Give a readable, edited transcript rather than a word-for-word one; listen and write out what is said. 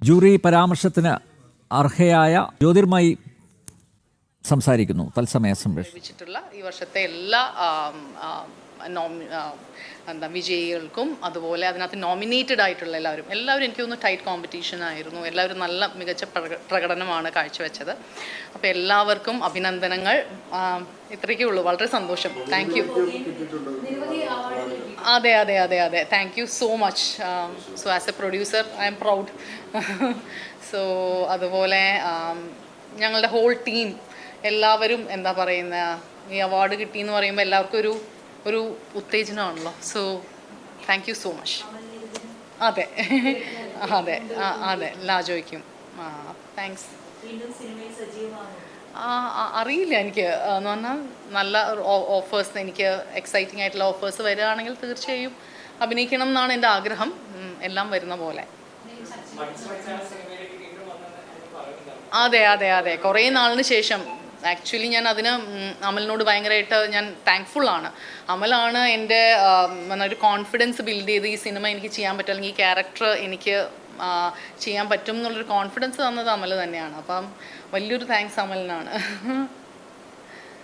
Jury പരാമർശത്തിന് അർഹയായ Jyothirmayi സംസാരിക്കുന്നു. തത്സമയ സംരക്ഷിച്ചിട്ടുള്ള ഈ വർഷത്തെ എല്ലാ വിജയികൾക്കും അതുപോലെ അതിനകത്ത് നോമിനേറ്റഡ് ആയിട്ടുള്ള എല്ലാവരും എനിക്ക് തോന്നുന്നു ടൈറ്റ് കോമ്പറ്റീഷൻ ആയിരുന്നു. എല്ലാവരും നല്ല മികച്ച പ്രകടനമാണ് കാഴ്ചവെച്ചത്. അപ്പോൾ എല്ലാവർക്കും അഭിനന്ദനങ്ങൾ. ഇത്രയൊക്കെ ഉള്ളൂ. വളരെ സന്തോഷം. Thank you. അതെ അതെ അതെ അതെ thank you so much. So as A producer I am proud. So അതുപോലെ ഞങ്ങളുടെ ഹോൾ ടീം എല്ലാവരും എന്താ പറയുന്ന ഈ അവാർഡ് കിട്ടിയെന്ന് പറയുമ്പോൾ എല്ലാവർക്കും ഒരു ഉത്തേജനമാണല്ലോ. So thank you so much. അതെ അതെ അതെ ലാജോയ്ക്കും താങ്ക്സ്. അറിയില്ല എനിക്ക് എന്ന് പറഞ്ഞാൽ നല്ല ഓഫേഴ്സ്, എനിക്ക് എക്സൈറ്റിംഗ് ആയിട്ടുള്ള ഓഫേഴ്സ് വരികയാണെങ്കിൽ തീർച്ചയായും അഭിനയിക്കണം എന്നാണ് എൻ്റെ ആഗ്രഹം. എല്ലാം വരുന്ന പോലെ. അതെ അതെ അതെ കുറേ നാളിന് ശേഷം ആക്ച്വലി ഞാൻ അതിന് അമലിനോട് ഭയങ്കരമായിട്ട് ഞാൻ താങ്ക്ഫുള്ളാണ്. അമലാണ് എൻ്റെ ഒരു കോൺഫിഡൻസ് ബിൽഡ് ചെയ്ത് ഈ സിനിമ എനിക്ക് ചെയ്യാൻ പറ്റും, അല്ലെങ്കിൽ ഈ ക്യാരക്ടർ എനിക്ക് ചെയ്യാൻ പറ്റും എന്നുള്ളൊരു കോൺഫിഡൻസ് തന്നത് അമൽ തന്നെയാണ്. അപ്പം വലിയൊരു താങ്ക്സ് അമലിനാണ്.